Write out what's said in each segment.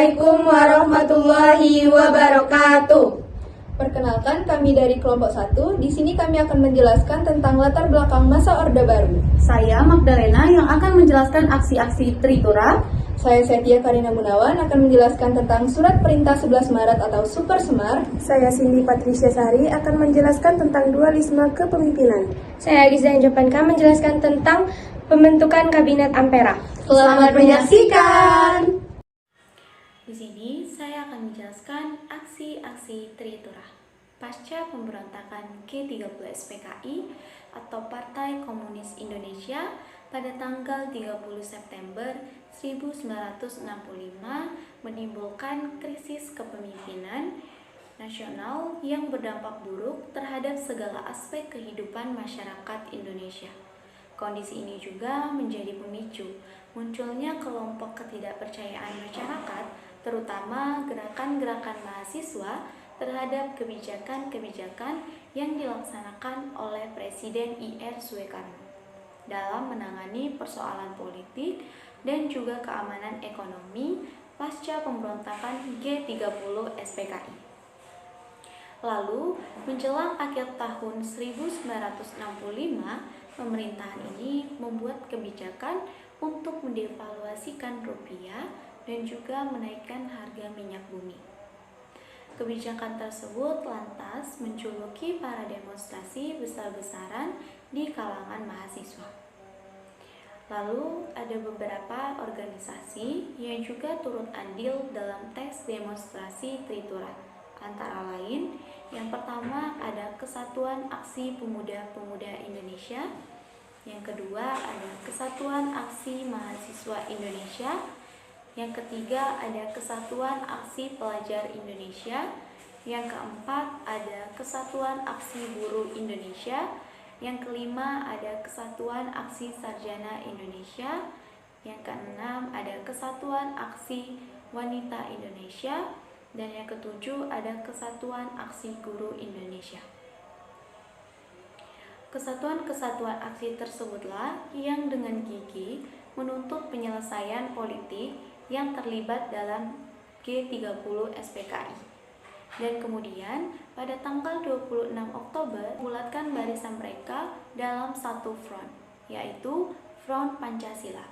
Assalamualaikum warahmatullahi wabarakatuh. Perkenalkan, kami dari kelompok 1. Di sini kami akan menjelaskan tentang latar belakang masa Orde Baru. Saya Magdalena yang akan menjelaskan aksi-aksi Tritura. Saya Setia Karina Gunawan akan menjelaskan tentang Surat Perintah 11 Maret atau Super Semar. Saya Cindy Patricia Sari akan menjelaskan tentang dualisme kepemimpinan. Saya Giza Jopanka menjelaskan tentang pembentukan Kabinet Ampera. Selamat menyaksikan. Di sini saya akan menjelaskan aksi-aksi Tritura pasca pemberontakan G30 SPKI atau Partai Komunis Indonesia pada tanggal 30 September 1965 menimbulkan krisis kepemimpinan nasional yang berdampak buruk terhadap segala aspek kehidupan masyarakat Indonesia. Kondisi ini juga menjadi pemicu munculnya kelompok ketidakpercayaan masyarakat, terutama gerakan-gerakan mahasiswa terhadap kebijakan-kebijakan yang dilaksanakan oleh Presiden I.R. Soekarno dalam menangani persoalan politik dan juga keamanan ekonomi pasca pemberontakan G30 SPKI. Lalu, menjelang akhir tahun 1965, pemerintahan ini membuat kebijakan untuk mendevaluasikan rupiah dan juga menaikkan harga minyak bumi. Kebijakan tersebut lantas menjuluki para demonstrasi besar-besaran di kalangan mahasiswa. Lalu ada beberapa organisasi yang juga turut andil dalam teks demonstrasi Tritura. Antara lain, yang pertama ada Kesatuan Aksi Pemuda-Pemuda Indonesia, yang kedua ada Kesatuan Aksi Mahasiswa Indonesia, yang ketiga ada Kesatuan Aksi Pelajar Indonesia, yang keempat ada Kesatuan Aksi Buruh Indonesia, yang kelima ada Kesatuan Aksi Sarjana Indonesia, yang keenam ada Kesatuan Aksi Wanita Indonesia, dan yang ketujuh ada Kesatuan Aksi Guru Indonesia. Kesatuan-kesatuan aksi tersebutlah yang dengan gigih menuntut penyelesaian politik yang terlibat dalam G30 SPKI. Dan kemudian pada tanggal 26 Oktober bulatkan barisan mereka dalam satu front, yaitu Front Pancasila.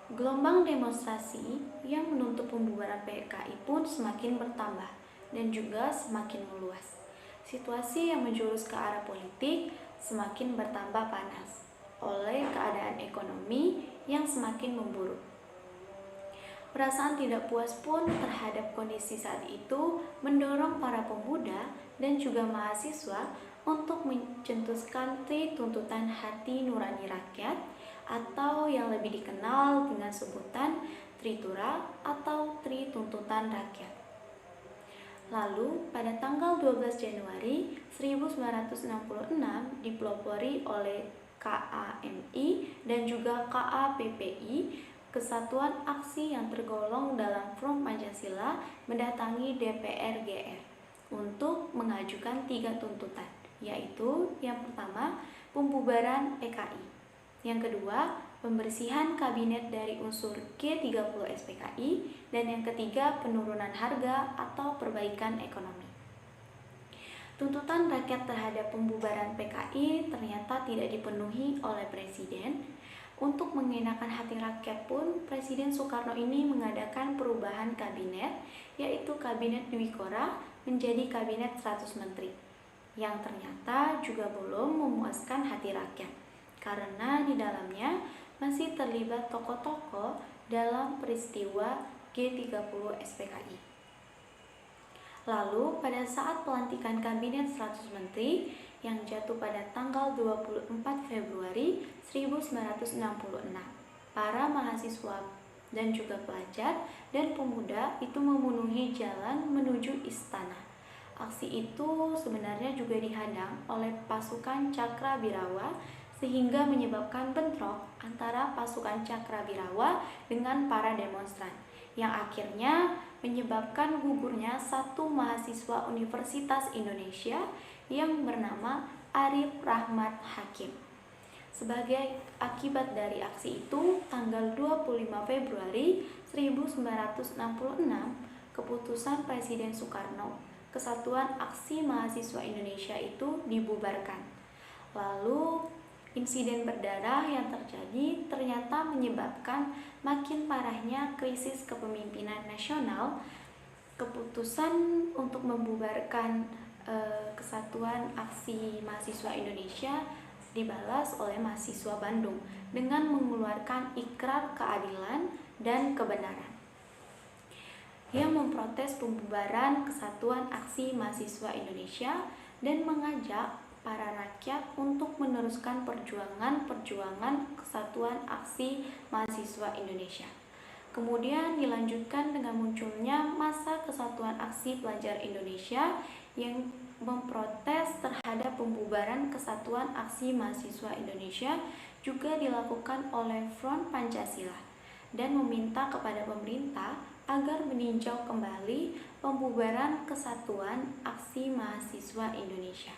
Gelombang demonstrasi yang menuntut pembubaran PKI pun semakin bertambah dan juga semakin meluas. Situasi yang menjurus ke arah politik semakin bertambah panas oleh keadaan ekonomi yang semakin memburuk. Perasaan tidak puas pun terhadap kondisi saat itu mendorong para pemuda dan juga mahasiswa untuk mencetuskan tuntutan hati nurani rakyat atau yang lebih dikenal dengan sebutan Tritura atau Tri Tuntutan Rakyat. Lalu, pada tanggal 12 Januari 1966 dipelopori oleh KAMI dan juga KAPPI, Kesatuan Aksi yang tergolong dalam Front Pancasila, mendatangi DPR GR untuk mengajukan 3 tuntutan, yaitu yang pertama, pembubaran PKI, yang kedua, pembersihan kabinet dari unsur G30 SPKI, dan yang ketiga, penurunan harga atau perbaikan ekonomi. Tuntutan rakyat terhadap pembubaran PKI ternyata tidak dipenuhi oleh Presiden. Untuk mengenakan hati rakyat pun, Presiden Soekarno ini mengadakan perubahan kabinet, yaitu Kabinet Dwi Korah menjadi Kabinet 100 Menteri, yang ternyata juga belum memuaskan hati rakyat, karena di dalamnya masih terlibat tokoh-tokoh dalam peristiwa G30 SPKI. Lalu, pada saat pelantikan Kabinet 100 Menteri yang jatuh pada tanggal 24 Februari 1966, para mahasiswa dan juga pelajar dan pemuda itu memenuhi jalan menuju istana. Aksi itu sebenarnya juga dihadang oleh pasukan Cakrawirawa sehingga menyebabkan bentrok antara pasukan Cakrawirawa dengan para demonstran, yang akhirnya menyebabkan gugurnya satu mahasiswa Universitas Indonesia yang bernama Arif Rahmat Hakim. Sebagai akibat dari aksi itu, tanggal 25 Februari 1966, keputusan Presiden Soekarno, Kesatuan Aksi Mahasiswa Indonesia itu dibubarkan. Lalu, insiden berdarah yang terjadi ternyata menyebabkan makin parahnya krisis kepemimpinan nasional. Keputusan untuk membubarkan Kesatuan Aksi Mahasiswa Indonesia dibalas oleh mahasiswa Bandung dengan mengeluarkan ikrar keadilan dan kebenaran yang memprotes pembubaran Kesatuan Aksi Mahasiswa Indonesia dan mengajak para rakyat untuk meneruskan perjuangan Kesatuan Aksi Mahasiswa Indonesia. Kemudian dilanjutkan dengan munculnya masa Kesatuan Aksi Pelajar Indonesia yang memprotes terhadap pembubaran Kesatuan Aksi Mahasiswa Indonesia juga dilakukan oleh Front Pancasila dan meminta kepada pemerintah agar meninjau kembali pembubaran Kesatuan Aksi Mahasiswa Indonesia.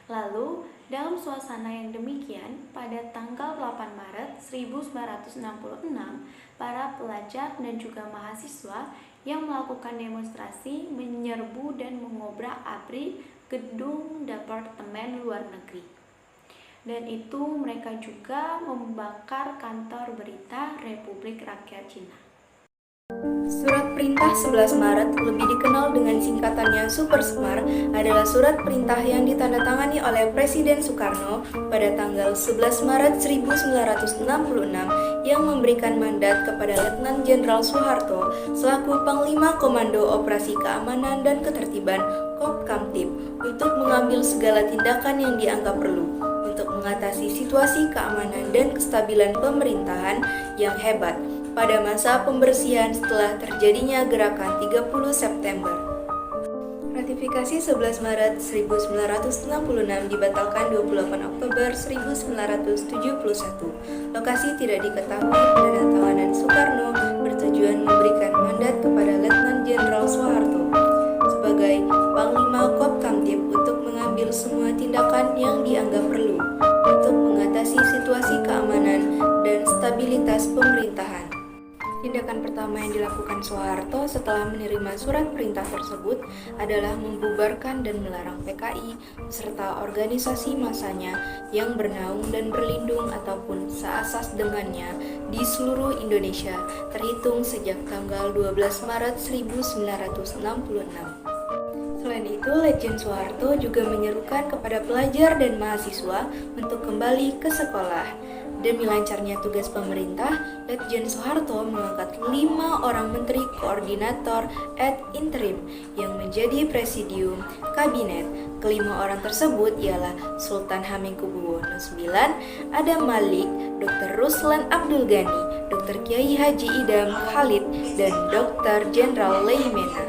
Lalu, dalam suasana yang demikian, pada tanggal 8 Maret 1966, para pelajar dan juga mahasiswa yang melakukan demonstrasi menyerbu dan mengobrak-abrik gedung Departemen Luar Negeri. Dan itu mereka juga membakar kantor berita Republik Rakyat Cina. Surat Perintah 11 Maret, lebih dikenal dengan singkatannya Super Semar, adalah surat perintah yang ditandatangani oleh Presiden Soekarno pada tanggal 11 Maret 1966 yang memberikan mandat kepada Letnan Jenderal Soeharto selaku Panglima Komando Operasi Keamanan dan Ketertiban Kopkamtib untuk mengambil segala tindakan yang dianggap perlu untuk mengatasi situasi keamanan dan kestabilan pemerintahan yang hebat pada masa pembersihan setelah terjadinya gerakan 30 September. Ratifikasi 11 Maret 1966 dibatalkan 28 Oktober 1971. Lokasi tidak diketahui. Penandatanganan Soekarno bertujuan memberikan mandat kepada Letnan Jenderal Soeharto sebagai Panglima Kopkamtib untuk mengambil semua tindakan yang dianggap perlu untuk mengatasi situasi keamanan dan stabilitas pemerintahan. Tindakan pertama yang dilakukan Soeharto setelah menerima surat perintah tersebut adalah membubarkan dan melarang PKI beserta organisasi masanya yang bernaung dan berlindung ataupun seasas dengannya di seluruh Indonesia terhitung sejak tanggal 12 Maret 1966. Selain itu, Letjen Soeharto juga menyerukan kepada pelajar dan mahasiswa untuk kembali ke sekolah. Demi lancarnya tugas pemerintah, Letjen Soeharto mengangkat 5 orang menteri koordinator ad interim yang menjadi presidium kabinet. Kelima orang tersebut ialah Sultan Hamengkubuwono IX, Adam Malik, Dr. Ruslan Abdul Ghani, Dr. Kiai Haji Idam Khalid, dan Dr. Jenderal Leimena.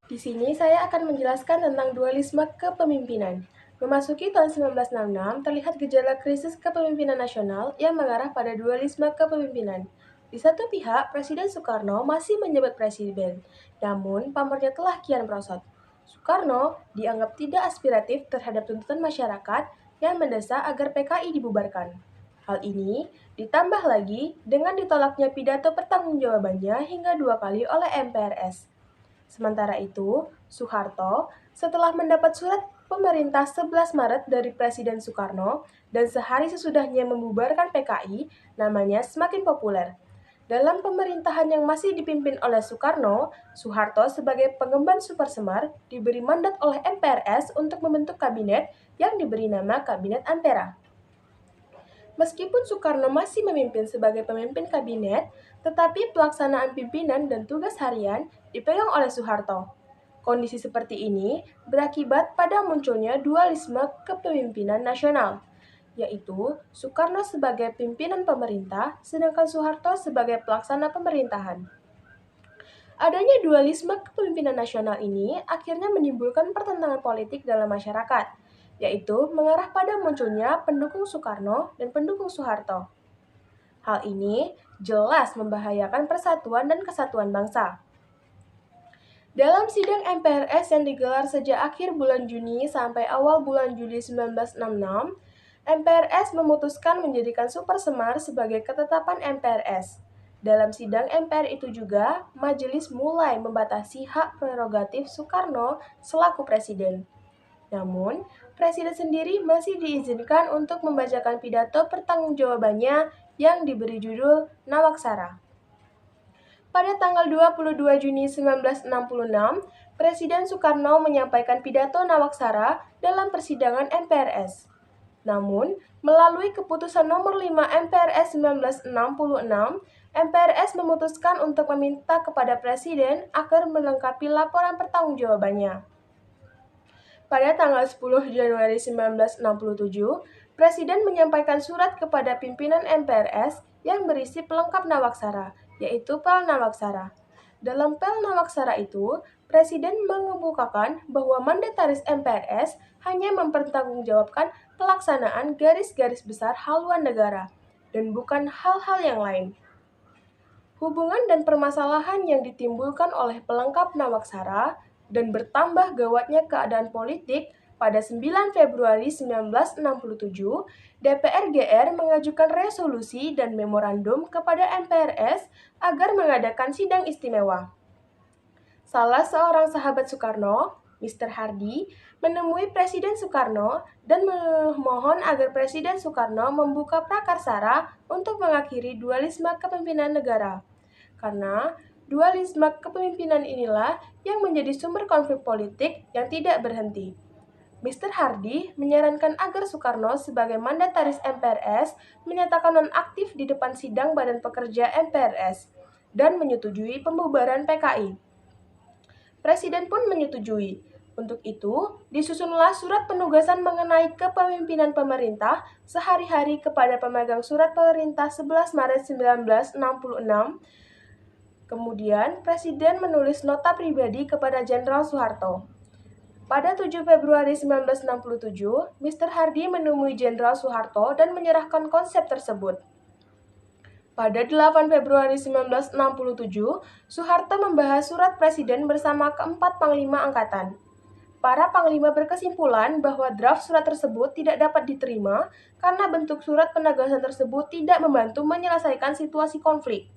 Di sini saya akan menjelaskan tentang dualisme kepemimpinan. Memasuki tahun 1966, terlihat gejala krisis kepemimpinan nasional yang mengarah pada dualisme kepemimpinan. Di satu pihak, Presiden Soekarno masih menjabat presiden, namun pamornya telah kian merosot. Soekarno dianggap tidak aspiratif terhadap tuntutan masyarakat yang mendesak agar PKI dibubarkan. Hal ini ditambah lagi dengan ditolaknya pidato pertanggungjawabannya hingga 2 kali oleh MPRS. Sementara itu, Soeharto setelah mendapat surat pemerintah 11 Maret dari Presiden Soekarno dan sehari sesudahnya membubarkan PKI, namanya semakin populer. Dalam pemerintahan yang masih dipimpin oleh Soekarno, Soeharto sebagai pengemban Super Semar diberi mandat oleh MPRS untuk membentuk kabinet yang diberi nama Kabinet Ampera. Meskipun Soekarno masih memimpin sebagai pemimpin kabinet, tetapi pelaksanaan pimpinan dan tugas harian dipegang oleh Soeharto. Kondisi seperti ini berakibat pada munculnya dualisme kepemimpinan nasional, yaitu Soekarno sebagai pimpinan pemerintah, sedangkan Soeharto sebagai pelaksana pemerintahan. Adanya dualisme kepemimpinan nasional ini akhirnya menimbulkan pertentangan politik dalam masyarakat, yaitu mengarah pada munculnya pendukung Soekarno dan pendukung Soeharto. Hal ini jelas membahayakan persatuan dan kesatuan bangsa. Dalam sidang MPRS yang digelar sejak akhir bulan Juni sampai awal bulan Juli 1966, MPRS memutuskan menjadikan Super Semar sebagai ketetapan MPRS. Dalam sidang MPR itu juga, majelis mulai membatasi hak prerogatif Soekarno selaku presiden. Namun, presiden sendiri masih diizinkan untuk membacakan pidato pertanggungjawabannya yang diberi judul Nawaksara. Pada tanggal 22 Juni 1966, Presiden Soekarno menyampaikan pidato Nawaksara dalam persidangan MPRS. Namun, melalui keputusan nomor 5 MPRS 1966, MPRS memutuskan untuk meminta kepada Presiden agar melengkapi laporan pertanggungjawabannya. Pada tanggal 10 Januari 1967, Presiden menyampaikan surat kepada pimpinan MPRS yang berisi pelengkap Nawaksara, yaitu Pel Nawaksara. Dalam Pel Nawaksara itu, Presiden mengemukakan bahwa mandataris MPRS hanya mempertanggungjawabkan pelaksanaan garis-garis besar haluan negara, dan bukan hal-hal yang lain. Hubungan dan permasalahan yang ditimbulkan oleh pelengkap Nawaksara dan bertambah gawatnya keadaan politik pada 9 Februari 1967, DPR GR mengajukan resolusi dan memorandum kepada MPRS agar mengadakan sidang istimewa. Salah seorang sahabat Soekarno, Mr. Hardy, menemui Presiden Soekarno dan memohon agar Presiden Soekarno membuka prakarsara untuk mengakhiri dualisme kepemimpinan negara. Karena dualisme kepemimpinan inilah yang menjadi sumber konflik politik yang tidak berhenti. Mr. Hardy menyarankan agar Soekarno sebagai mandataris MPRS menyatakan nonaktif di depan sidang Badan Pekerja MPRS dan menyetujui pembubaran PKI. Presiden pun menyetujui. Untuk itu, disusunlah surat penugasan mengenai kepemimpinan pemerintah sehari-hari kepada pemegang surat pemerintah 11 Maret 1966. Kemudian, Presiden menulis nota pribadi kepada Jenderal Soeharto. Pada 7 Februari 1967, Mr. Hardy menemui Jenderal Soeharto dan menyerahkan konsep tersebut. Pada 8 Februari 1967, Soeharto membahas surat Presiden bersama keempat Panglima Angkatan. Para Panglima berkesimpulan bahwa draft surat tersebut tidak dapat diterima karena bentuk surat penegasan tersebut tidak membantu menyelesaikan situasi konflik.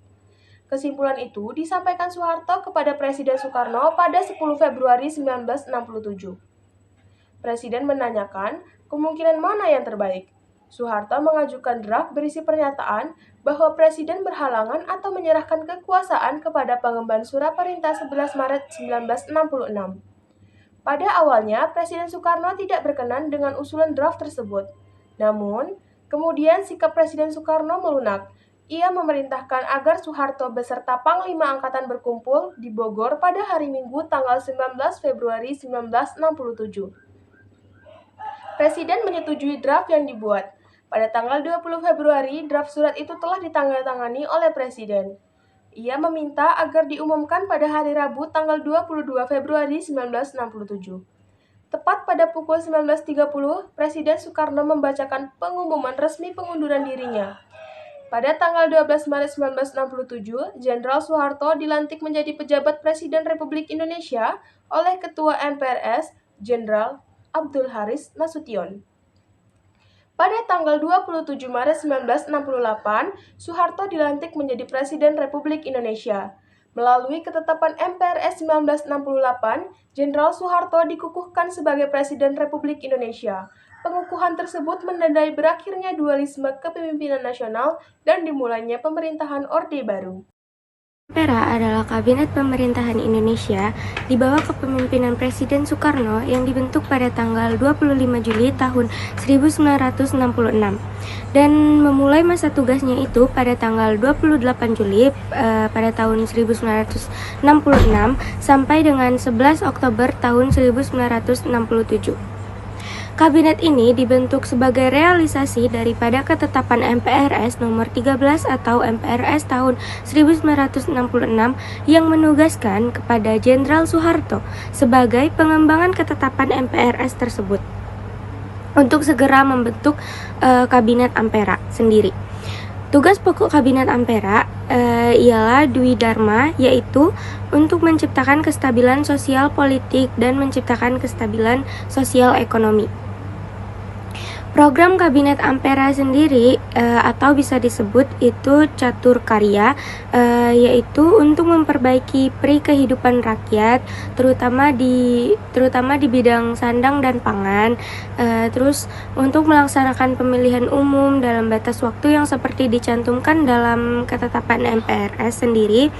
Kesimpulan itu disampaikan Soeharto kepada Presiden Soekarno pada 10 Februari 1967. Presiden menanyakan kemungkinan mana yang terbaik. Soeharto mengajukan draft berisi pernyataan bahwa Presiden berhalangan atau menyerahkan kekuasaan kepada pengemban surat perintah 11 Maret 1966. Pada awalnya, Presiden Soekarno tidak berkenan dengan usulan draft tersebut. Namun, kemudian sikap Presiden Soekarno melunak. Ia memerintahkan agar Soeharto beserta Panglima Angkatan berkumpul di Bogor pada hari Minggu tanggal 19 Februari 1967. Presiden menyetujui draft yang dibuat. Pada tanggal 20 Februari, draft surat itu telah ditandatangani oleh Presiden. Ia meminta agar diumumkan pada hari Rabu tanggal 22 Februari 1967. Tepat pada pukul 19.30, Presiden Soekarno membacakan pengumuman resmi pengunduran dirinya. Pada tanggal 12 Maret 1967, Jenderal Soeharto dilantik menjadi pejabat Presiden Republik Indonesia oleh Ketua MPRS, Jenderal Abdul Haris Nasution. Pada tanggal 27 Maret 1968, Soeharto dilantik menjadi Presiden Republik Indonesia. Melalui ketetapan MPRS 1968, Jenderal Soeharto dikukuhkan sebagai Presiden Republik Indonesia. Pengukuhan tersebut menandai berakhirnya dualisme kepemimpinan nasional dan dimulainya pemerintahan Orde Baru. MPRA adalah Kabinet Pemerintahan Indonesia di bawah kepemimpinan Presiden Soekarno yang dibentuk pada tanggal 25 Juli tahun 1966 dan memulai masa tugasnya itu pada tanggal 28 Juli pada tahun 1966 sampai dengan 11 Oktober tahun 1967. Kabinet ini dibentuk sebagai realisasi daripada ketetapan MPRS nomor 13 atau MPRS tahun 1966 yang menugaskan kepada Jenderal Soeharto sebagai pengembangan ketetapan MPRS tersebut untuk segera membentuk Kabinet Ampera sendiri. Tugas pokok Kabinet Ampera ialah Dwi Dharma, yaitu untuk menciptakan kestabilan sosial politik dan menciptakan kestabilan sosial ekonomi. Program Kabinet Ampera sendiri atau bisa disebut itu catur karya, yaitu untuk memperbaiki kehidupan rakyat, terutama di bidang sandang dan pangan, terus untuk melaksanakan pemilihan umum dalam batas waktu yang seperti dicantumkan dalam ketetapan MPRS sendiri,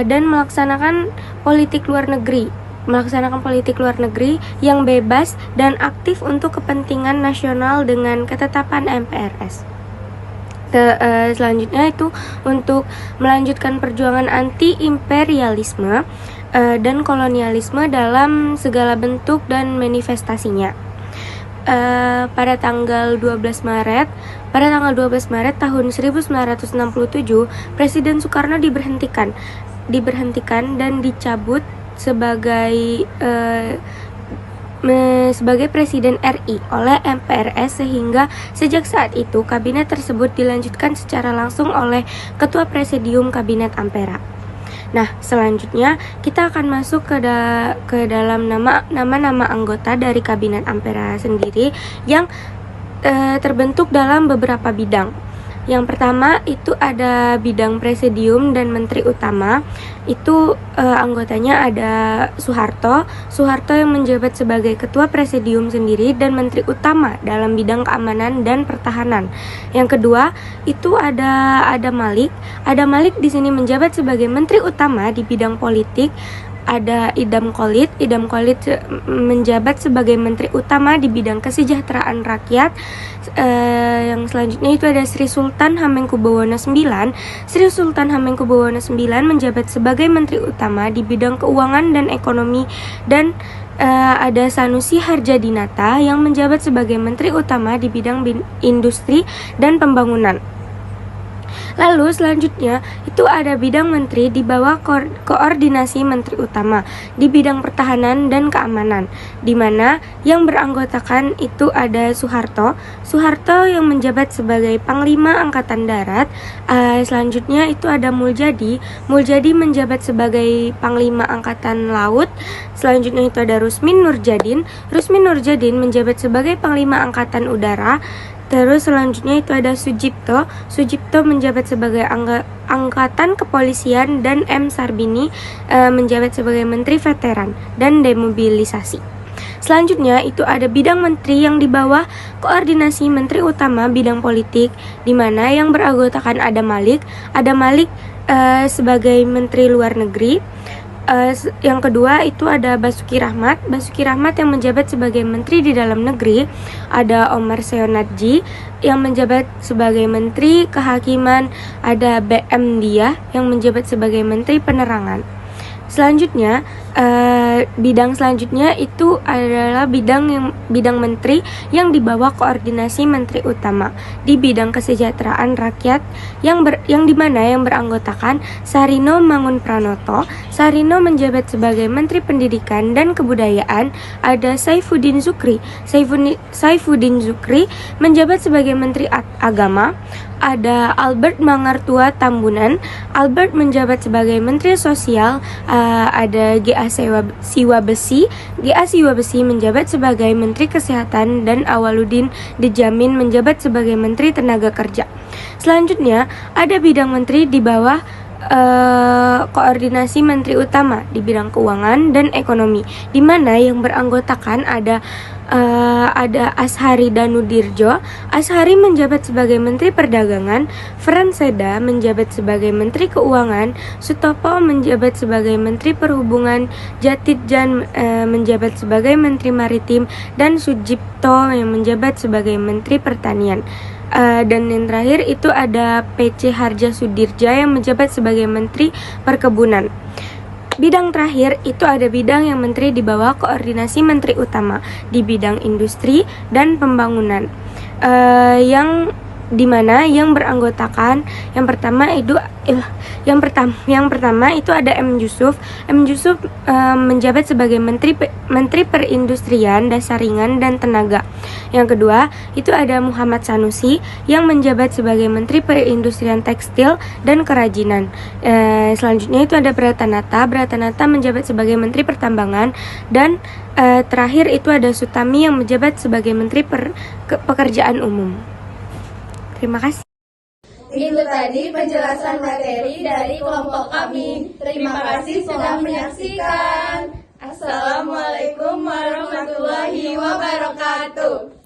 dan melaksanakan politik luar negeri yang bebas dan aktif untuk kepentingan nasional dengan ketetapan MPRS. Selanjutnya itu untuk melanjutkan perjuangan anti-imperialisme dan kolonialisme dalam segala bentuk dan manifestasinya. Pada tanggal 12 Maret tahun 1967, Presiden Soekarno diberhentikan dan dicabut sebagai Presiden RI oleh MPRS, sehingga sejak saat itu kabinet tersebut dilanjutkan secara langsung oleh Ketua Presidium Kabinet Ampera. Nah, selanjutnya kita akan masuk ke dalam nama-nama anggota dari Kabinet Ampera sendiri yang terbentuk dalam beberapa bidang. Yang pertama itu ada bidang presidium dan menteri utama. Itu anggotanya ada Soeharto yang menjabat sebagai ketua presidium sendiri dan menteri utama dalam bidang keamanan dan pertahanan. Yang kedua itu ada Malik. Ada Malik di sini menjabat sebagai menteri utama di bidang politik. Ada Idam Khalid menjabat sebagai menteri utama di bidang kesejahteraan rakyat. Yang selanjutnya itu ada Sri Sultan Hamengkubuwono IX. Sri Sultan Hamengkubuwono IX menjabat sebagai menteri utama di bidang keuangan dan ekonomi. Dan ada Sanusi Harjadinata yang menjabat sebagai menteri utama di bidang industri dan pembangunan. Lalu selanjutnya itu ada bidang menteri di bawah koordinasi menteri utama di bidang pertahanan dan keamanan, di mana yang beranggotakan itu ada Soeharto yang menjabat sebagai Panglima Angkatan Darat. Selanjutnya itu ada Muljadi menjabat sebagai Panglima Angkatan Laut. Selanjutnya itu ada Rusmin Nurjadin menjabat sebagai Panglima Angkatan Udara. Terus selanjutnya itu ada Sujipto menjabat sebagai Angkatan Kepolisian, dan M. Sarbini menjabat sebagai Menteri Veteran dan Demobilisasi. Selanjutnya itu ada bidang menteri yang di bawah koordinasi menteri utama bidang politik, di mana yang beranggotakan ada Malik sebagai Menteri Luar Negeri. Yang kedua itu ada Basuki Rahmat yang menjabat sebagai Menteri di Dalam Negeri. Ada Omar Seonadji yang menjabat sebagai Menteri Kehakiman. Ada BM Diah yang menjabat sebagai Menteri Penerangan. Selanjutnya bidang selanjutnya itu adalah bidang menteri yang di bawah koordinasi menteri utama di bidang kesejahteraan rakyat, yang dimana yang beranggotakan Sarino Mangunpranoto. Sarino menjabat sebagai Menteri Pendidikan dan Kebudayaan. Ada Saifuddin Zukri menjabat sebagai Menteri Agama. Ada Albert Mangartua Tambunan menjabat sebagai Menteri Sosial. Ada GA Siwa Besi menjabat sebagai Menteri Kesehatan, dan Awaludin Dejamin menjabat sebagai Menteri Tenaga Kerja. Selanjutnya ada bidang menteri di bawah koordinasi menteri utama di bidang keuangan dan ekonomi, di mana yang beranggotakan ada Ashari Danudirjo. Ashari menjabat sebagai Menteri Perdagangan. Franseda menjabat sebagai Menteri Keuangan. Sutopo menjabat sebagai Menteri Perhubungan. Jatidjan menjabat sebagai Menteri Maritim, dan Sujipto yang menjabat sebagai Menteri Pertanian. Dan yang terakhir itu ada PC Harja Sudirja yang menjabat sebagai Menteri Perkebunan. Bidang terakhir itu ada bidang yang menteri di bawah koordinasi menteri utama di bidang industri dan pembangunan. Yang di mana yang beranggotakan yang pertama itu ada M. Yusuf. M. Yusuf menjabat sebagai Menteri Perindustrian, Dasar Ringan dan Tenaga. Yang kedua itu ada Muhammad Sanusi yang menjabat sebagai Menteri Perindustrian Tekstil dan Kerajinan. Selanjutnya itu ada Bratanata. Bratanata menjabat sebagai Menteri Pertambangan, dan terakhir itu ada Sutami yang menjabat sebagai Menteri Pekerjaan Umum. Terima kasih. Itu tadi penjelasan materi dari kelompok kami. Terima kasih sudah menyaksikan. Assalamualaikum warahmatullahi wabarakatuh.